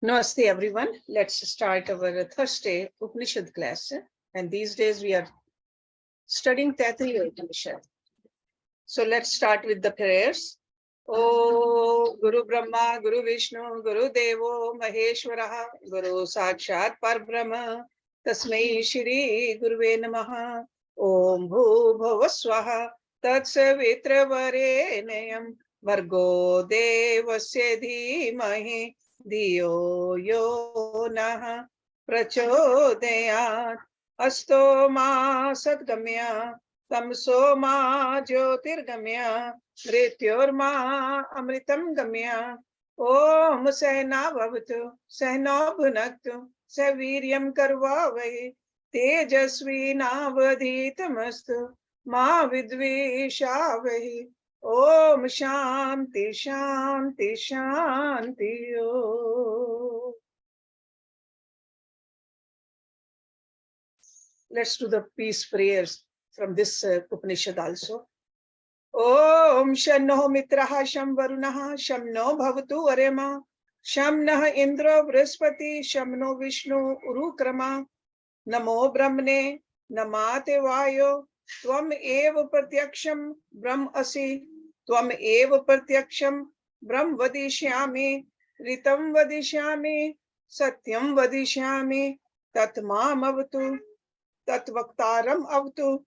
Namaste everyone. Let's start our Thursday Upanishad class. And these days we are studying Taittiriya Upanishad. So let's start with the prayers. O Guru Brahma, Guru Vishnu, Guru Devo, Maheshwaraha, Guru Sakshat Parbrahma, Tasmai Shri Guruve Namaha, Om Bhu Bhavaswaha, Tat Savitra Varenayam, Vargo Devasya Dhimahi, Diyo Yo Nah Prachodayat, Asto Ma Sadgamya, Tamso Ma Jyotirgamya, Mrityorma Amritam Gamya. Om Sehna Bhavatu, Sehna Bhunaktu, Saviryam Karvavahi, Tejasvi Navadhitamastu, Ma Vidvishavahi. Om Shanti Shanti Shanti Om. Let's do the peace prayers from this Upanishad also. Om Shanno Mitraha Sham Varunaha Sham No Bhavatu Arema Sham Nah Indra Brihaspati Sham No Vishnu Urukrama Namo Brahmane Namate Vayo Tvam Eva Pratyaksham Brahm Asi Tvam Eva Pratyaksham Brahm Vadishyami Ritam Vadishyami Satyam Vadishyami Tatmam Avatu Tatvaktaram Avatu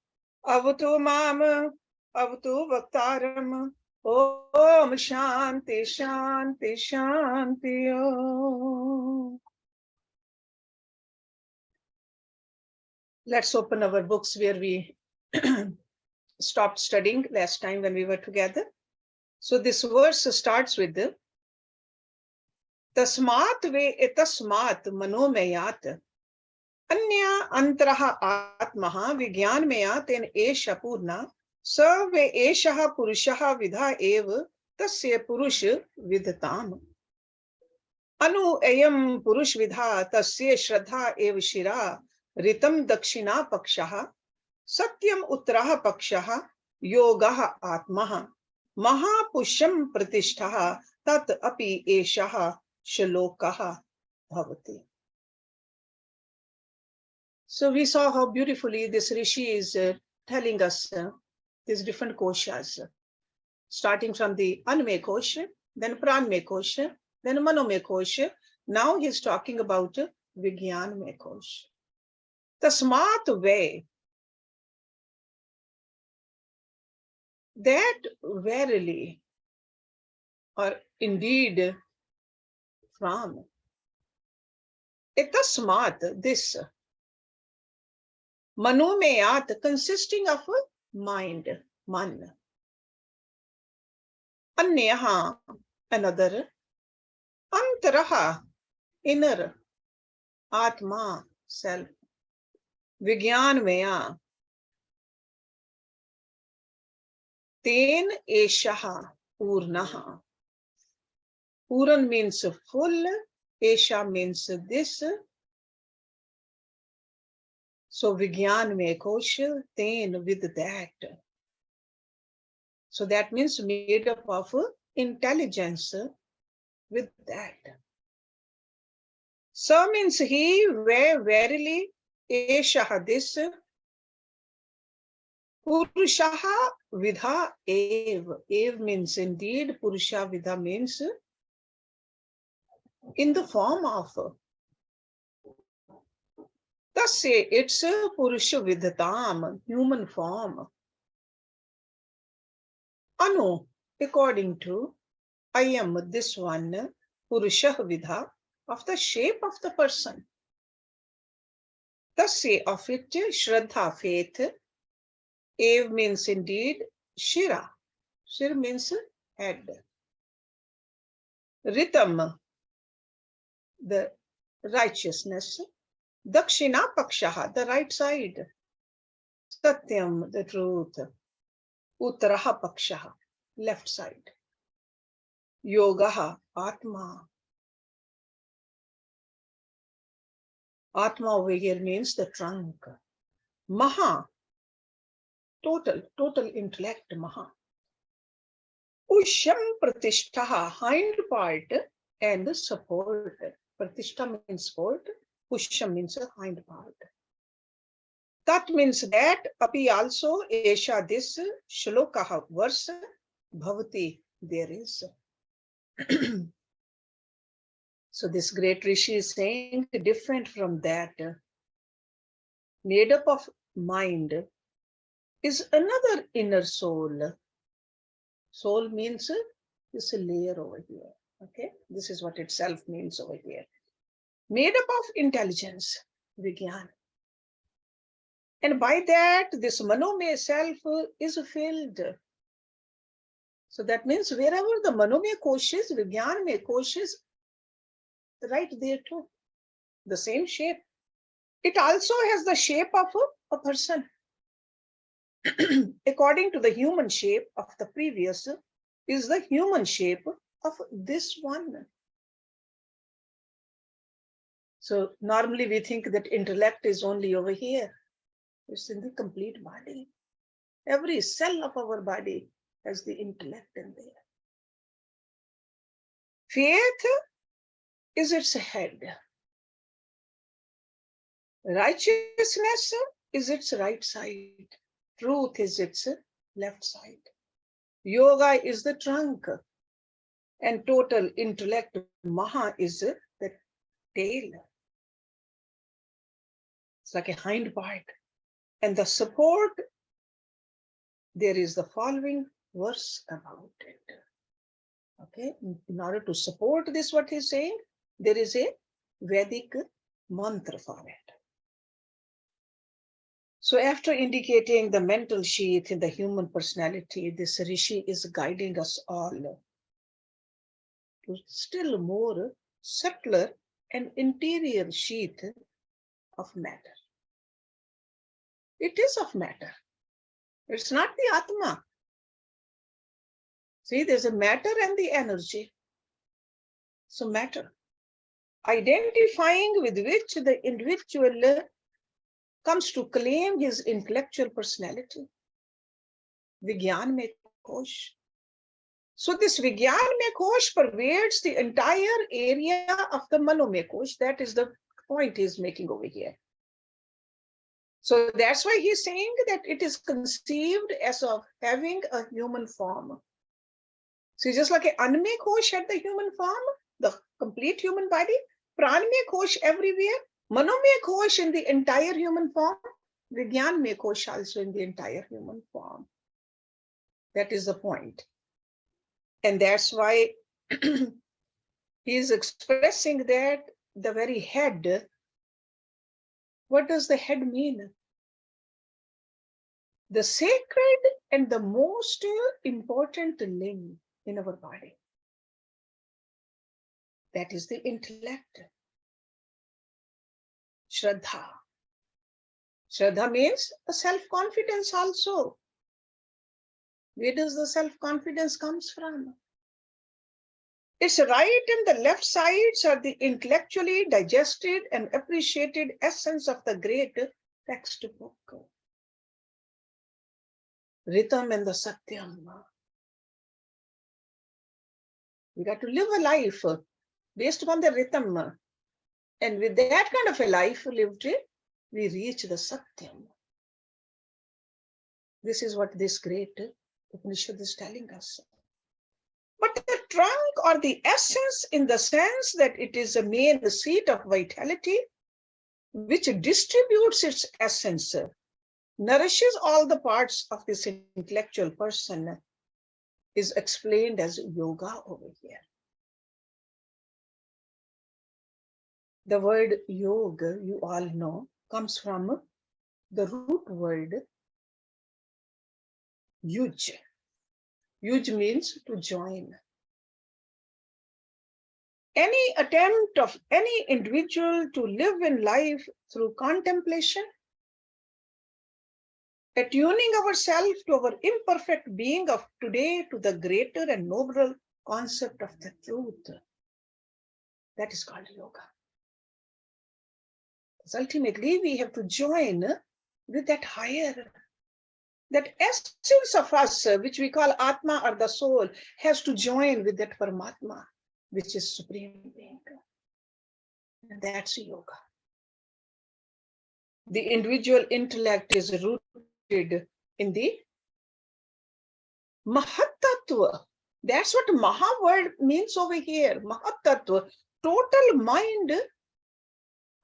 Avatu Mam Avatu Vaktaram. Om Shanti Shanti Shanti Om. Let's open our books where we stopped studying last time when we were together. So this verse starts with the Tasmat ve etasmat manomeyat Anya antraha atmaha vigyanmeyat en esha purna sa ve eshaha purushaha vidha ev tasya purush vidhatam. Anu ayam purush vidha tasya shraddha ev shira ritam dakshina pakshaha satyam uttaraha pakshaha yogaha atmaha mahapusham pratishthaha tat api eshaha shlokaha bhavati. So we saw how beautifully this Rishi is telling us these different koshas, starting from the Anmay kosha, then Pranmay kosha, then Manomay kosha. Now he's talking about Vigyanmay kosha. Tasmat ve, that verily, or indeed from, etasmat, this, manomeyat, consisting of mind, man. Anyaha, another. Antaraha, inner. Atma, self. Vigyanmaya. Ten eshaha, purnaha. Puran means full. Esha means this. So Vigyanmaya kosha, ten with that. So that means made up of intelligence with that. So means he, where verily, eshaha this, purushaha vidha ev. Ev means indeed, purusha vidha means in the form of. Thus say it's purusha vidhatam, human form. Anu, according to, I am this one, purusha vidha, of the shape of the person. Thus say of it, shraddha, faith. Ev means indeed, shira. Shir means head. Ritam, the righteousness. Dakshina pakshaha, the right side. Satyam, the truth. Uttaraha pakshaha, left side. Yogaha, atma. Atma over here means the trunk. Maha, total intellect, maha. Pusham pratishtha, hind part and support. Pratishtha means support. Pusham means a hind part. That means that api also esha, this shloka verse bhavati, there is. So this great rishi is saying different from that. Made up of mind is another inner soul. Soul means this layer over here. Okay, this is what itself means over here. Made up of intelligence, Vigyan. And by that, this Manomaya self is filled. So that means wherever the Manomaya kosh is, Vigyanmaya kosh is right there too. The same shape. It also has the shape of a person. According to the human shape of the previous, is the human shape of this one. So normally we think that intellect is only over here. It's in the complete body. Every cell of our body has the intellect in there. Faith is its head. Righteousness is its right side. Truth is its left side. Yoga is the trunk. And total intellect, Maha, is the tail. It's like a hind part. And the support, there is the following verse about it. Okay, in order to support this, what he's saying, there is a Vedic mantra for it. So after indicating the mental sheath in the human personality, this Rishi is guiding us all to still more subtler and interior sheath of matter. It is of matter. It's not the Atma. See, there's a matter and the energy. So matter, identifying with which the individual comes to claim his intellectual personality. Vigyanmaya kosh. So this Vigyanmaya kosh pervades the entire area of the Manomaya kosh. That is the point he's making over here. So that's why he's saying that it is conceived as of having a human form. So just like an Annamaya kosh had the human form, the complete human body, Pranamaya kosh everywhere, Manomaya kosh in the entire human form, Vigyanmaya kosh also in the entire human form. That is the point. And that's why he is expressing that the very head, what does the head mean? The sacred and the most important limb in our body. That is the intellect. Shraddha. Shraddha means a self-confidence also. Where does the self-confidence comes from? Its right and the left sides are the intellectually digested and appreciated essence of the great textbook. Rhythm and the Satyam. We got to live a life based upon the rhythm. And with that kind of a life lived, we reach the Satyam. This is what this great Upanishad is telling us. But the trunk or the essence in the sense that it is a main seat of vitality, which distributes its essence, nourishes all the parts of this intellectual person, is explained as yoga over here. The word yoga, you all know, comes from the root word yuj. Yuj means to join. Any attempt of any individual to live in life through contemplation, attuning ourselves to our imperfect being of today to the greater and nobler concept of the truth, that is called yoga. Because ultimately we have to join with that higher. That essence of us, which we call Atma or the soul, has to join with that Paramatma, which is Supreme Being. And that's yoga. The individual intellect is rooted in the Mahatattva. That's what Maha word means over here. Mahatattva, total mind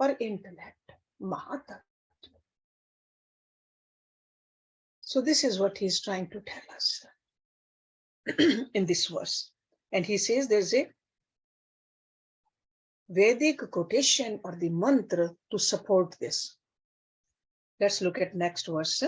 or intellect. Mahatattva. So this is what he's trying to tell us in this verse. And he says there's a Vedic quotation or the mantra to support this. Let's look at next verse.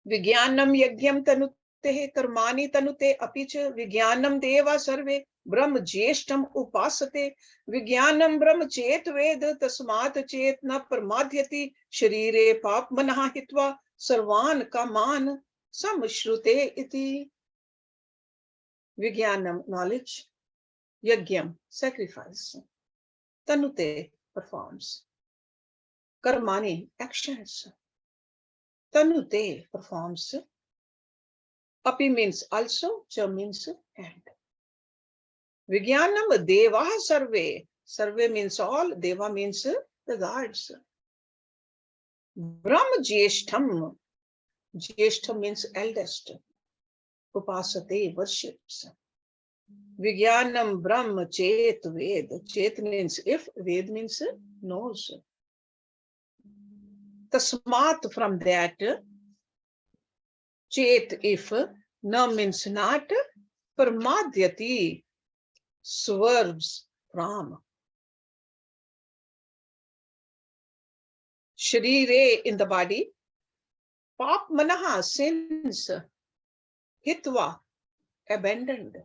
Vijnanam yagyam tanute karmani tanute apicha vijnanam deva sarve brahma jyeshtam upasate vijnanam brahma chet ved tasmat chet na parmadhyati sharire pap manah hitva sarvan kaman samshrute iti. Vijnanam, knowledge. Yagyam, sacrifice. Tanute, performs. Karmani, actions. Tanute, performs. Api means also, cha means and. Vijnanam deva sarve. Sarve means all, deva means the gods. Brahma jyeshtam. Jyeshtam means eldest. Upasate, worships. Vijnanam Brahma Chet Ved. Chet means if, Ved means knows. Tasmat, from that, Chet if, na means not, Parmadhyati, swerves from. Sharire, in the body. Pap manaha, sins. Hitva, abandoned.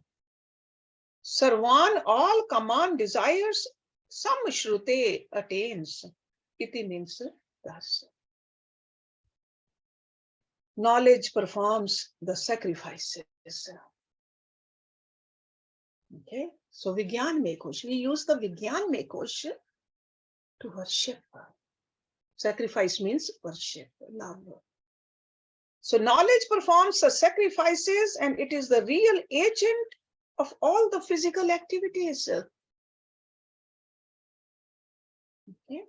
Sarvan, all command desires, samshrute, attains. Iti means thus. Knowledge performs the sacrifices. Okay, so Vigyan Mekosh, we use the Vigyan Mekosh to worship. Sacrifice means worship, love. So knowledge performs the sacrifices and it is the real agent of all the physical activities. Okay.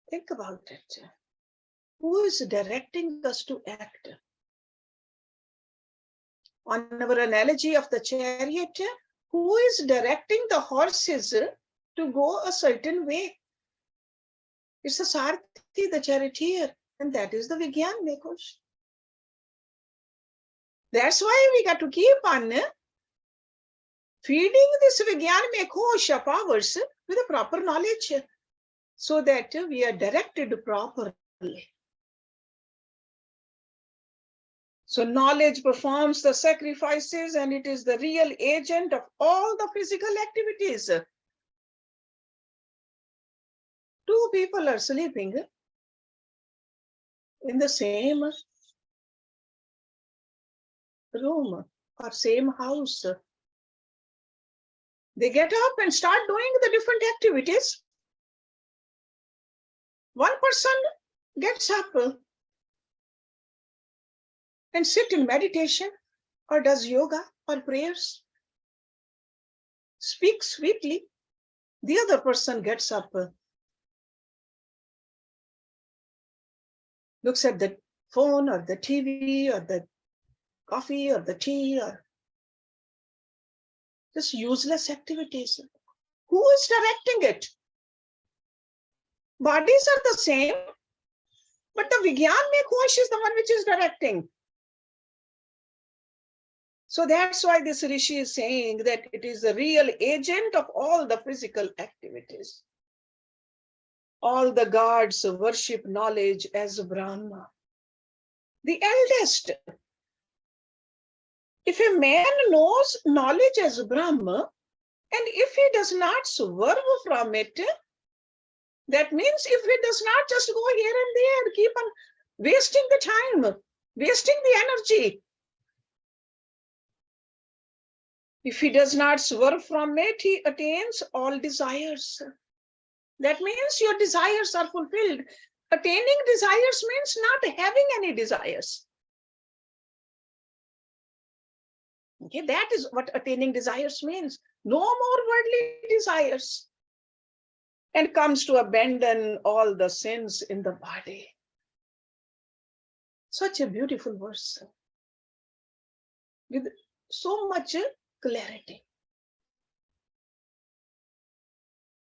Think about it. Who is directing us to act? On our analogy of the chariot, who is directing the horses to go a certain way? It's the Sarthi, the charioteer, and that is the Vigyan Mekosh. That's why we got to keep on feeding this Vigyan Mekosh of ours with a proper knowledge so that we are directed properly. So knowledge performs the sacrifices and it is the real agent of all the physical activities. Two people are sleeping in the same room or same house. They get up and start doing the different activities. One person gets up and sit in meditation or does yoga or prayers, speaks sweetly. The other person gets up, looks at the phone or the TV or the coffee or the tea or just useless activities. Who is directing it? Bodies are the same, but the Vigyan Mekosh is the one which is directing. So that's why this Rishi is saying that it is the real agent of all the physical activities. All the gods worship knowledge as Brahma, the eldest. If a man knows knowledge as Brahma, and if he does not swerve from it, that means if he does not just go here and there, keep on wasting the time, wasting the energy. If he does not swerve from it, he attains all desires. That means your desires are fulfilled. Attaining desires means not having any desires. Okay, that is what attaining desires means. No more worldly desires. And comes to abandon all the sins in the body. Such a beautiful verse with so much clarity.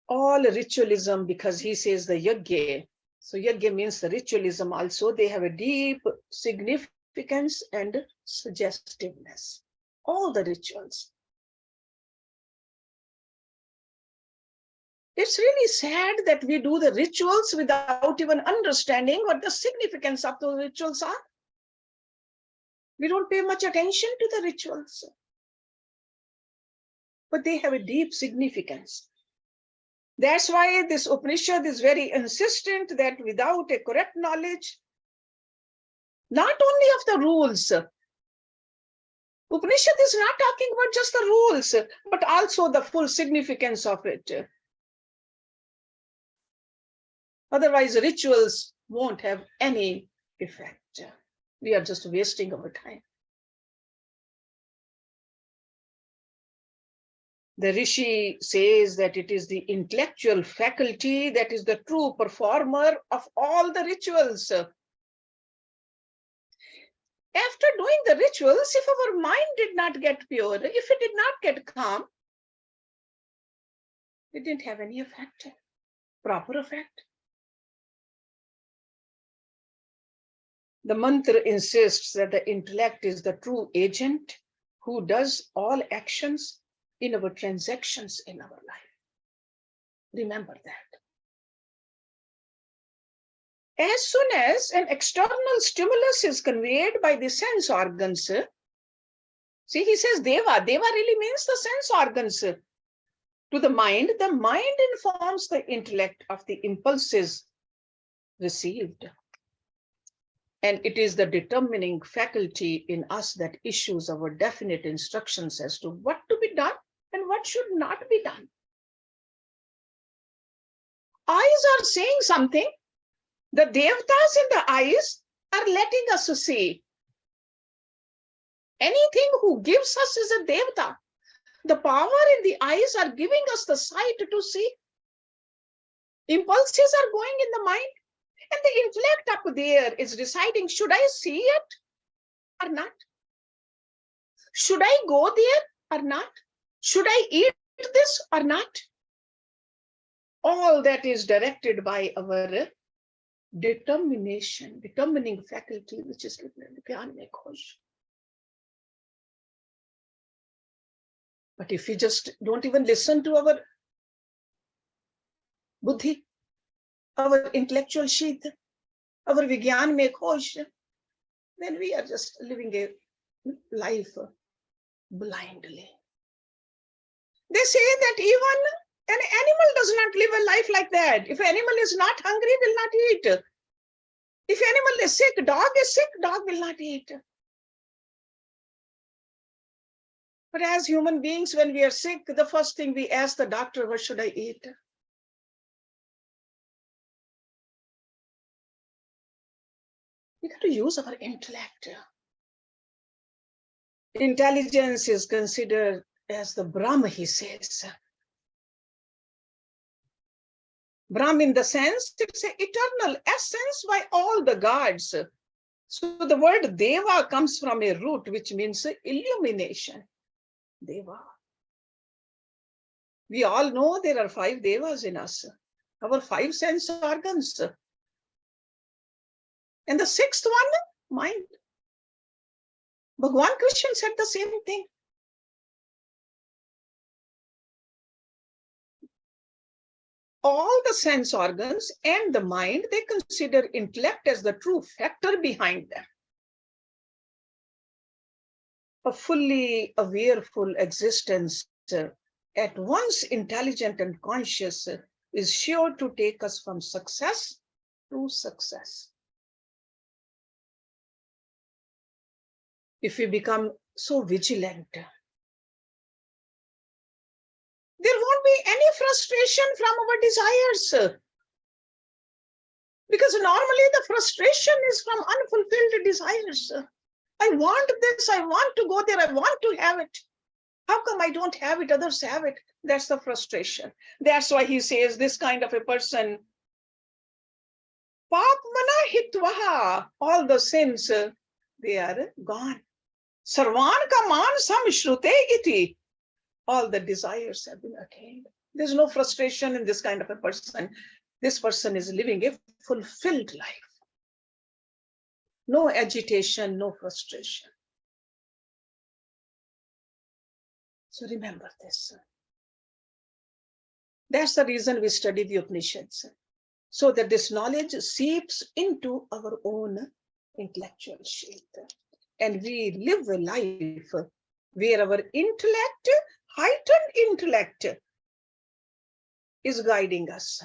All ritualism, because he says the yajna. So yajna means the ritualism also. They have a deep significance and suggestiveness. All the rituals. It's really sad that we do the rituals without even understanding what the significance of those rituals are. We don't pay much attention to the rituals, but they have a deep significance. That's why this Upanishad is very insistent that without a correct knowledge, not only of the rules, Upanishad is not talking about just the rules, but also the full significance of it. Otherwise, rituals won't have any effect. We are just wasting our time. The Rishi says that it is the intellectual faculty that is the true performer of all the rituals. After doing the rituals, if our mind did not get pure, if it did not get calm, it didn't have any effect, proper effect. The mantra insists that the intellect is the true agent who does all actions in our transactions in our life. Remember that. As soon as an external stimulus is conveyed by the sense organs, see, he says Deva. Deva really means the sense organs. To the mind informs the intellect of the impulses received. And it is the determining faculty in us that issues our definite instructions as to what to be done and what should not be done. Eyes are saying something. The devatas in the eyes are letting us see. Anything who gives us is a devata. The power in the eyes are giving us the sight to see. Impulses are going in the mind. And the intellect up there is deciding, should I see it or not? Should I go there or not? Should I eat this or not? All that is directed by our determination, determining faculty, which is Gyan mein Khosh. But if we just don't even listen to our buddhi, our intellectual sheath, our Vigyan mein Khosh, then we are just living a life blindly. They say that even an animal does not live a life like that. If an animal is not hungry, will not eat. If animal is sick, dog will not eat. But as human beings, when we are sick, the first thing we ask the doctor, what should I eat? We got to use our intellect. Intelligence is considered as the Brahma, he says. Brahma in the sense, it's an eternal essence by all the gods. So the word Deva comes from a root which means illumination. Deva. We all know there are 5 Devas in us, our 5 sense organs. And the 6th one, mind. Bhagwan Krishna said the same thing. All the sense organs and the mind, they consider intellect as the true factor behind them. A fully awareful existence, at once intelligent and conscious, is sure to take us from success to success. If we become so vigilant, there won't be any frustration from our desires. Because normally the frustration is from unfulfilled desires. I want this, I want to go there, I want to have it. How come I don't have it, others have it? That's the frustration. That's why he says this kind of a person, papmana hitvaha, all the sins, they are gone. Sarvan ka man samshrute iti, all the desires have been attained. There's no frustration in this kind of a person. This person is living a fulfilled life. No agitation, no frustration. So remember this. That's the reason we study the Upanishads, so that this knowledge seeps into our own intellectual shape. And we live a life where our intellect, heightened intellect, is guiding us.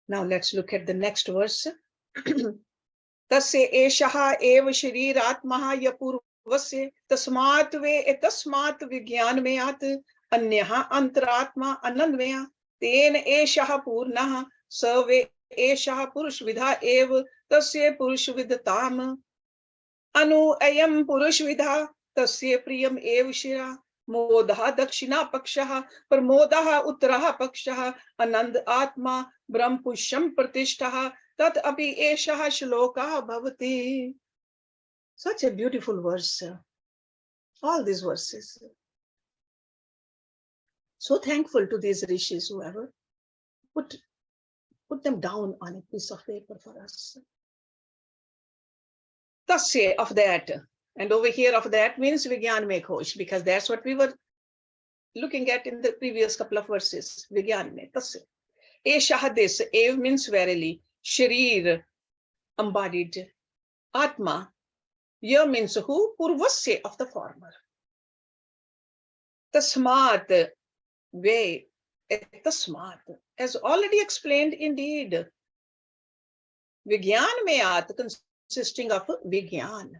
Now let's look at the next verse. Tasya eshaha eva shariratmaha yapurvasya tasmat ve etasmat vigyanmayat anyaha antaratma anandmaya ten eshaha purnaha save eshaha purushvidha eva tasya purushvidhatam anu ayam purushvidha tasya priyam eva shira मोदः दक्षिणा पक्षः प्रमोदः उत्तरः पक्षः आनंद आत्मा ब्रह्म पुष्यम प्रतिष्ठः तत् अपि एषः श्लोकः भवति. Such a beautiful verse. All these verses. So thankful to these rishis who ever put them down on a piece of paper for us. Tasya, of that. And over here of that means Vigyanmay Kosh, because that's what we were looking at in the previous couple of verses. Vigyanmay, Tasya. Eshaha this, Ev means verily, Sharir, embodied, Atma, Ya means who? Purvasya, of the former. Tasmat, way, Tasmat, as already explained indeed. Vigyanmayat, consisting of Vigyan.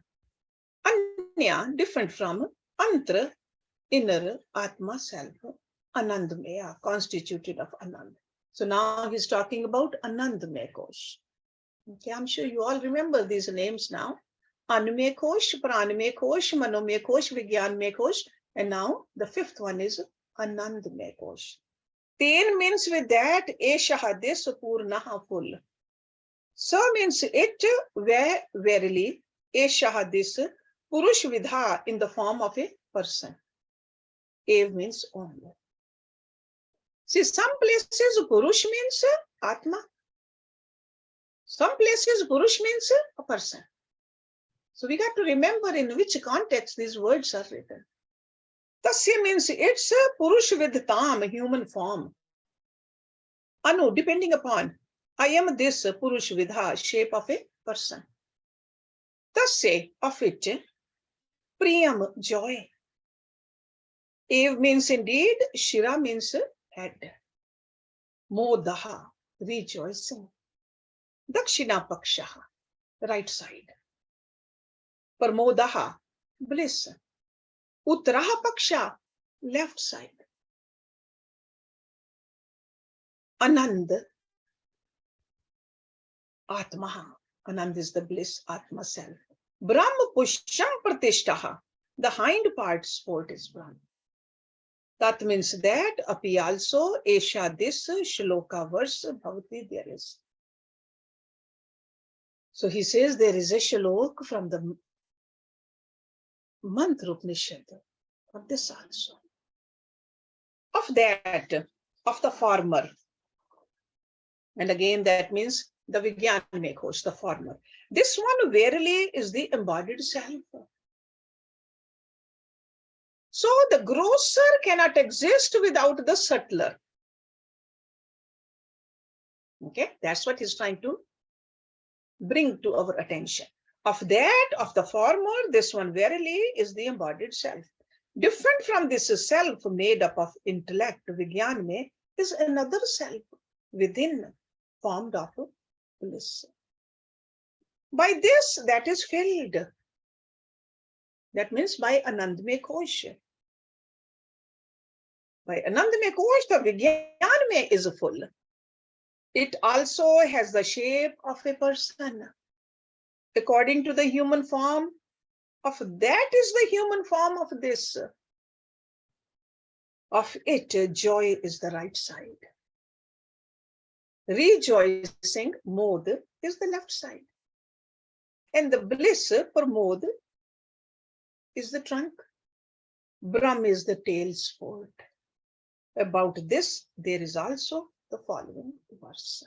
Anya, different from Antra, inner, Atma, self, Anandmaya, constituted of Anand. So now he's talking about Anandmaya Kosh. Okay, I'm sure you all remember these names now. Anmaya Kosh, Pranmaya Kosh, Manomaya Kosh, Vigyanmaya Kosh, and now the fifth one is Anandmaya Kosh. Ten means with that, Eshaha this Purnaha full. So means it, where verily, Eshaha this Purush Vidha in the form of a person. Ev means only. See, some places Purush means Atma. Some places Purush means a person. So we got to remember in which context these words are written. Tasya means it's a Purush with Tam, human form. Anu, depending upon, I am this Purush Vidha, shape of a person. Tasya, of it, Priyam, joy. Ev means indeed, Shira means head. Modaha, rejoicing. Dakshina Pakshaha, right side. Parmodaha, bliss. Uttaraha Paksha, left side. Anand, Atmaha. Anand is the bliss, Atma self. Brahma Pusham Pratishtaha, the hind part sport is Brahma. That means that api also Esha this shloka verse bhavati there is. So he says there is a shlok from the Mantra Upanishad of this also. Of that, of the former. And again that means the Vigyanmaya Kosh, the former. This one verily is the embodied self. So the grosser cannot exist without the subtler. Okay, that's what he's trying to bring to our attention. Of that, of the former, this one verily is the embodied self. Different from this self made up of intellect, Vigyanmaya, is another self within, formed of bliss. By this, that is filled. That means by Anandmaya Kosh. By Anandmaya Kosh, the Vigyanmaya is full. It also has the shape of a person. According to the human form of that is the human form of this. Of it, joy is the right side. Rejoicing, mod, is the left side. And the bliss, pramod, is the trunk. Brahm is the tail sport. About this, there is also the following verse.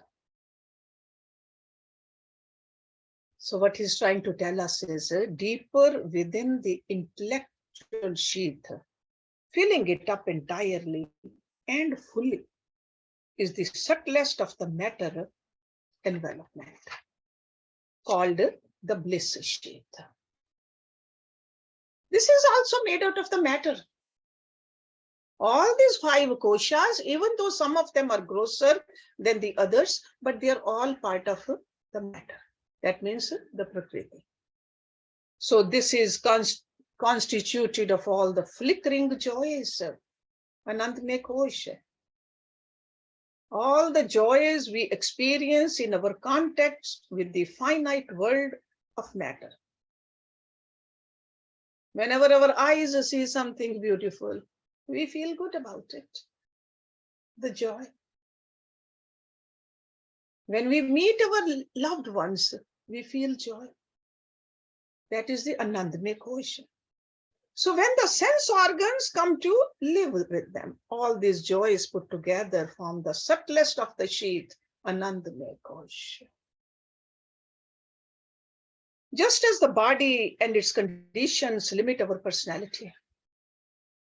So what he's trying to tell us is deeper within the intellectual sheath, filling it up entirely and fully, is the subtlest of the matter envelopment, called the bliss sheath. This is also made out of the matter. All these 5 koshas, even though some of them are grosser than the others, but they are all part of the matter. That means the Prakriti. So this is constituted of all the flickering joys, Anandmay Kosh. All the joys we experience in our contact with the finite world of matter. Whenever our eyes see something beautiful, we feel good about it. The joy. When we meet our loved ones, we feel joy. That is the Anandmay Kosh. So when the sense organs come to live with them, all these joys put together form the subtlest of the sheath, Anandmay Kosh. Just as the body and its conditions limit our personality,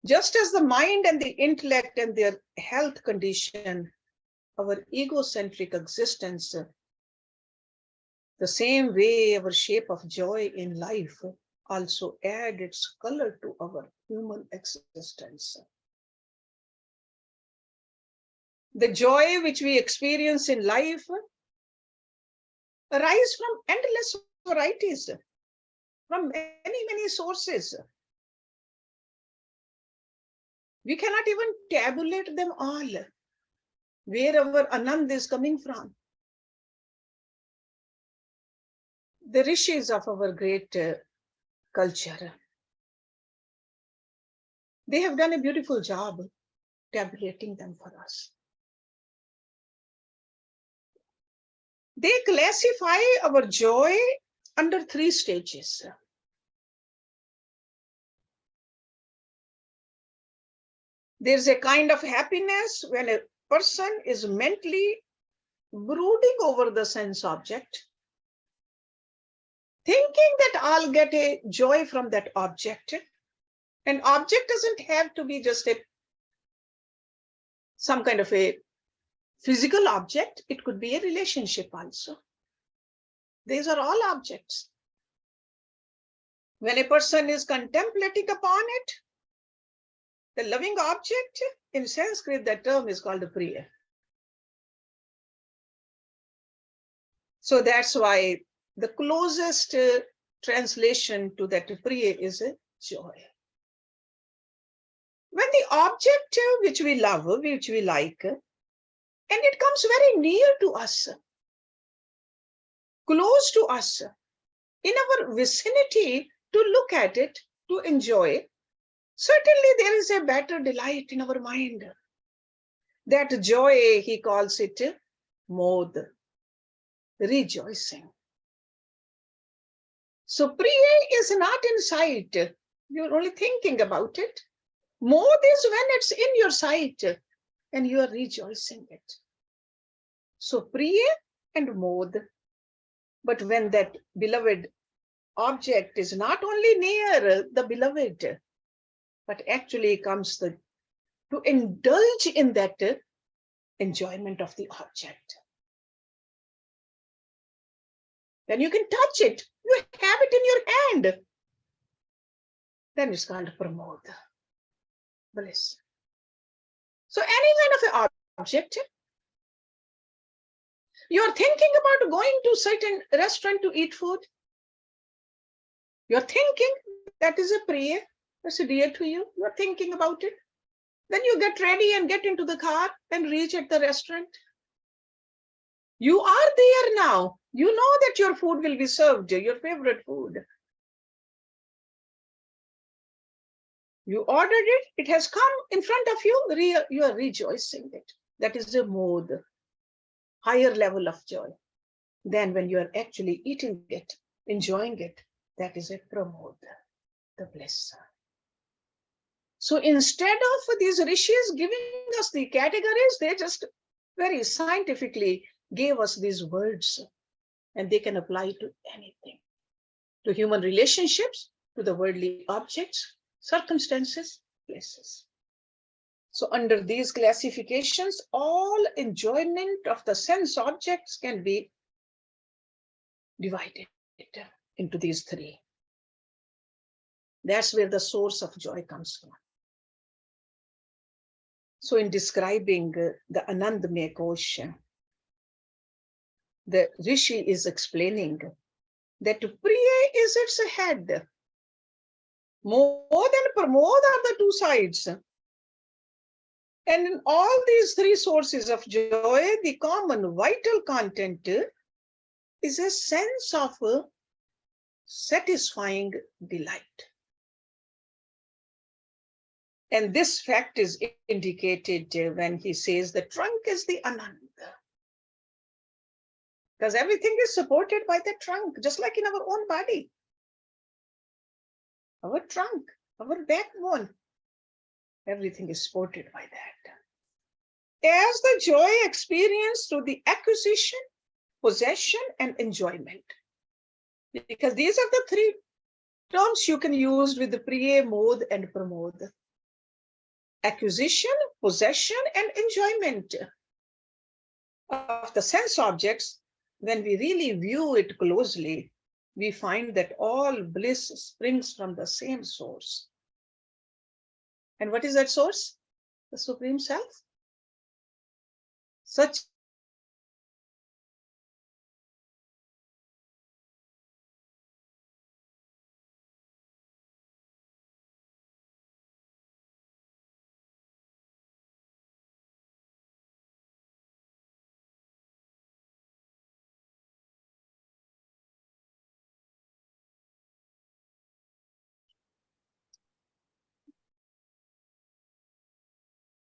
just as the mind and the intellect and their health condition our egocentric existence, the same way our shape of joy in life also add its color to our human existence. The joy which we experience in life arise from endless varieties, from many sources. We cannot even tabulate them all, where our Anand is coming from. The rishis of our great culture, they have done a beautiful job tabulating them for us. They classify our joy under 3 stages. There's a kind of happiness when a person is mentally brooding over the sense object, thinking that I'll get a joy from that object. An object doesn't have to be just some kind of a physical object. It could be a relationship also. These are all objects. When a person is contemplating upon it, the loving object, in Sanskrit, that term is called priya. So that's why the closest translation to that priya is joy. When the object which we love, which we like, and it comes very near to us, close to us, in our vicinity, to look at it, to enjoy, certainly there is a better delight in our mind. That joy, he calls it mod, rejoicing. So priya is not in sight. You're only thinking about it. Mod is when it's in your sight and you are rejoicing it. So priya and mod. But when that beloved object is not only near the beloved, but actually comes to indulge in that enjoyment of the object. Then you can touch it. You have it in your hand. Then it's called pramod, bliss. So any kind of object, you're thinking about going to certain restaurant to eat food. You're thinking that is a priya, that's dear to you. You're thinking about it. Then you get ready and get into the car and reach at the restaurant. You are there now. You know that your food will be served, your favorite food. You ordered it, it has come in front of you, you are rejoicing it. That is the mood, higher level of joy. Then when you are actually eating it, enjoying it, that is a pramod, the bliss. So instead of these rishis giving us the categories, they just very scientifically gave us these words, and they can apply to anything, to human relationships, to the worldly objects, circumstances, places. So under these classifications, all enjoyment of the sense objects can be divided into these three. That's where the source of joy comes from. So in describing the Anandamaya Kosha, the Rishi is explaining that Priya is its head. More than Pramod are the two sides. And in all these three sources of joy, the common vital content is a sense of satisfying delight. And this fact is indicated when he says the trunk is the Ananda. Because everything is supported by the trunk, just like in our own body. Our trunk, our backbone, everything is supported by that. As the joy experienced through the acquisition, possession, and enjoyment. Because these are the three terms you can use with the Priya, Mod, and Pramod. Acquisition, possession, and enjoyment of the sense objects. When we really view it closely, we find that all bliss springs from the same source. And what is that source? The Supreme Self. Such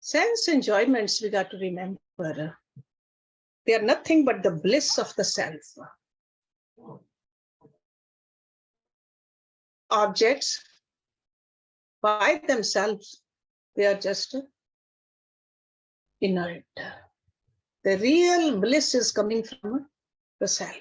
sense enjoyments, we got to remember, they are nothing but the bliss of the self. Objects by themselves, they are just inert. The real bliss is coming from the self.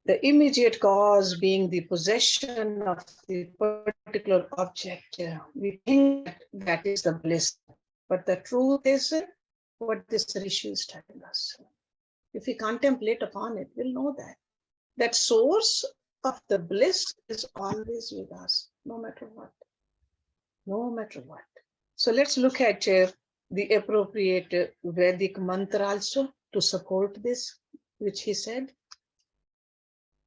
The immediate cause being the possession of the particular object. We think that is the bliss, but the truth is what this Rishi is telling us. If we contemplate upon it, we'll know that source of the bliss is always with us, no matter what. No matter what. So let's look at the appropriate Vedic mantra also to support this, which he said.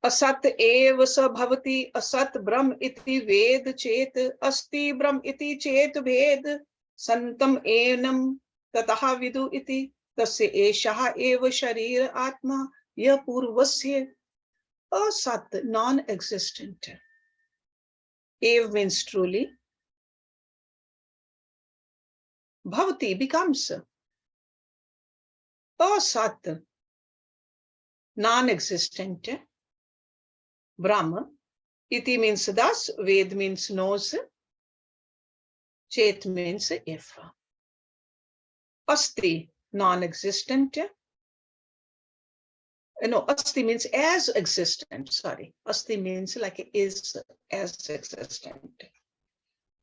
Asat eva sa bhavati asat brahm iti ved chet asti brahm iti chet ved santam enam tataha vidu iti tasya eshaha eva sharir atma ya purvasya. Asat, non-existent. Ev means truly. Bhavati becomes. Asat, non-existent. Brahma, iti means thus, Ved means knows, Chet means if. Asti, non-existent. No, Asti means as existent, sorry. Asti means like is as existent.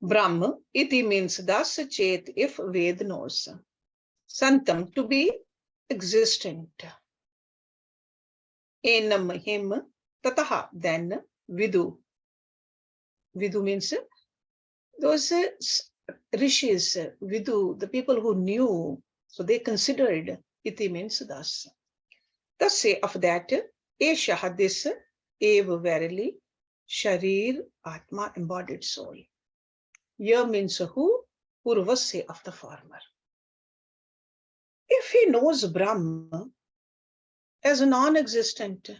Brahma, iti means thus, Chet if, Ved knows. Santam, to be existent. Enam, him. Tataha, then, Vidu. Vidu means those rishis, Vidu, the people who knew, so they considered, iti means thus. Thus say of that, Eshaha, this, Eva, verily, Sharir, Atma, embodied soul. Ya means who? Purvasya, of the former. If he knows Brahma as non-existent,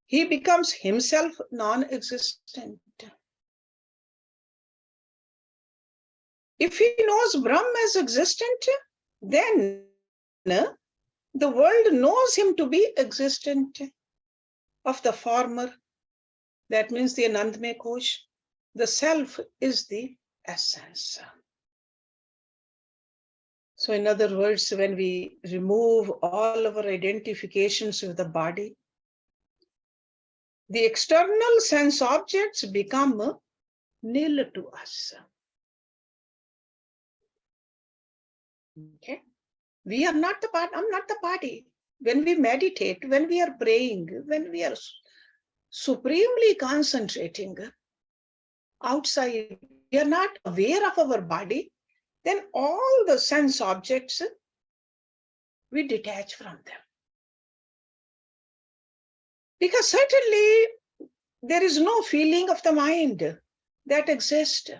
he becomes himself non-existent. If he knows Brahma as existent, then the world knows him to be existent. Of the former, that means the Anandamay Kosh, the self is the essence. So in other words, when we remove all our identifications with the body, the external sense objects become nil to us. Okay? We are not the body, I'm not the body. When we meditate, when we are praying, when we are supremely concentrating outside, we are not aware of our body, then all the sense objects, we detach from them. Because certainly there is no feeling of the mind that exists.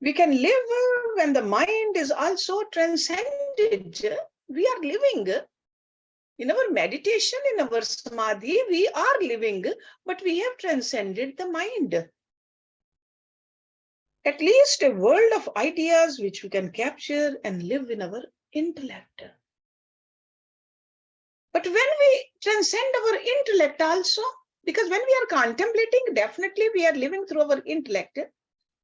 We can live when the mind is also transcended. We are living. In our meditation, in our samadhi, we are living, but we have transcended the mind. At least a world of ideas which we can capture and live in our intellect. But when we transcend our intellect also, because when we are contemplating, definitely we are living through our intellect.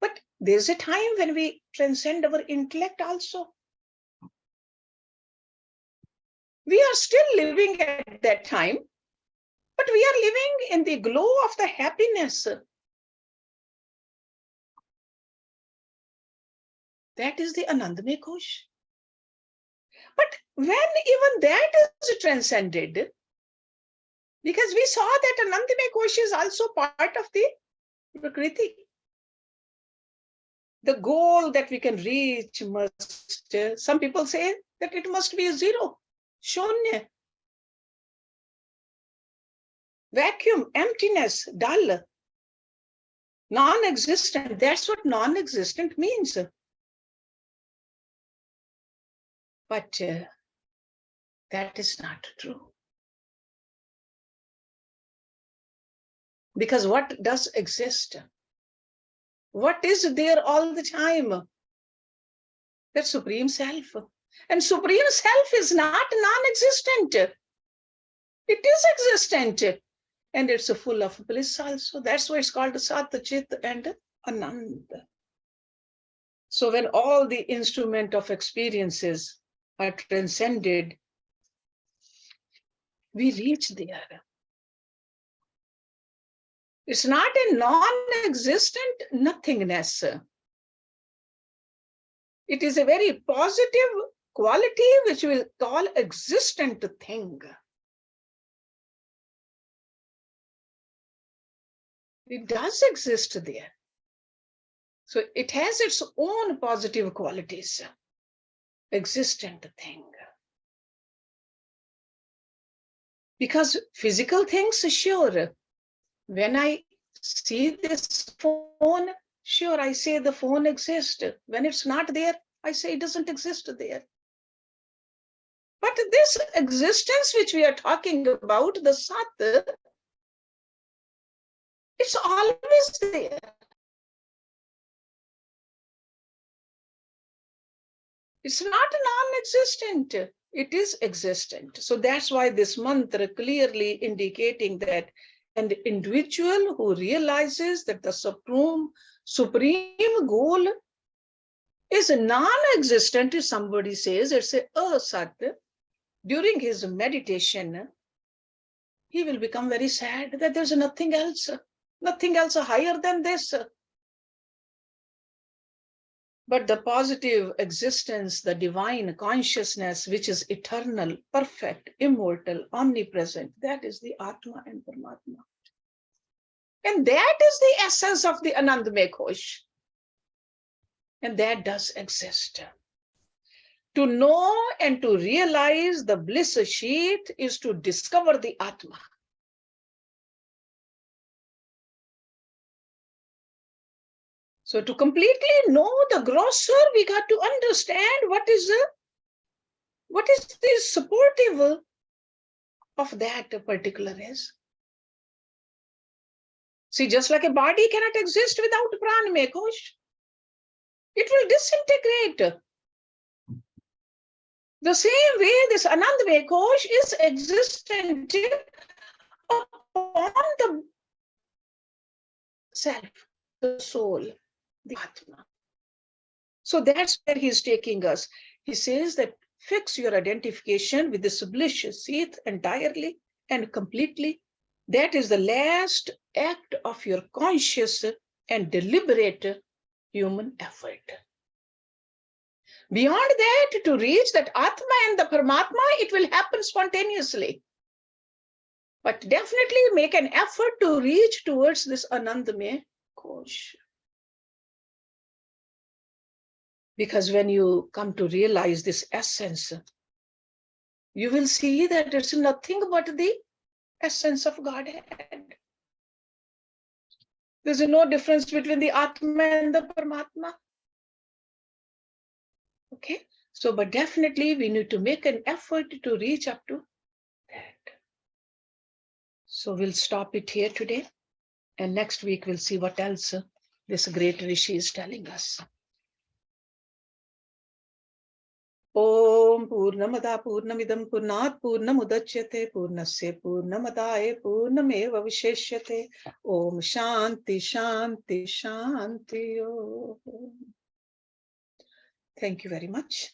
But there's a time when we transcend our intellect also. We are still living at that time, but we are living in the glow of the happiness. That is the Anandamay Kosh. But when even that is transcended, because we saw that Anandamay Kosh is also part of the Prakriti. The goal that we can reach must, some people say that it must be a zero, shunya, vacuum, emptiness, dull, non-existent. That's what non-existent means. But that is not true. Because what does exist? What is there all the time? That Supreme Self. And Supreme Self is not non-existent. It is existent. And it's full of bliss also. That's why it's called Sat, Chit, and Ananda. So when all the instrument of experiences are transcended, we reach there. It's not a non-existent nothingness. It is a very positive quality which we'll call existent thing. It does exist there. So it has its own positive qualities. Existent thing. Because physical things, sure. When I see this phone, sure, I say the phone exists. When it's not there, I say it doesn't exist there. But this existence which we are talking about, the Sat, it's always there. It's not non-existent. It is existent. So that's why this mantra clearly indicating that an individual who realizes that the supreme goal is non-existent, if somebody says it's a asat, during his meditation, he will become very sad that there's nothing else higher than this. But the positive existence, the divine consciousness, which is eternal, perfect, immortal, omnipresent, that is the Atma and Paramatma. And that is the essence of the Anandamay Kosh. And that does exist. To know and to realize the bliss sheath is to discover the Atma. So to completely know the grosser, we got to understand what is the supportive of that particular is. See, just like a body cannot exist without pranamaya kosh, it will disintegrate. The same way this anandamaya kosh is existent upon the self, the soul, the Atma. So that's where he's taking us. He says that fix your identification with the sublish seat entirely and completely. That is the last act of your conscious and deliberate human effort. Beyond that, to reach that Atma and the Paramatma, it will happen spontaneously. But definitely make an effort to reach towards this Anandamaya Kosh. Because when you come to realize this essence, you will see that it's nothing but the essence of Godhead. There's no difference between the Atma and the Paramatma. Okay, so but definitely we need to make an effort to reach up to that. So we'll stop it here today, and next week we'll see what else this great Rishi is telling us. Om Purnamada Purnamidam Purnat Purnamudachyate Purnasya Purnamadaye Purnameva Visheshyate. Om Shanti Shanti Shanti Om. Thank you very much.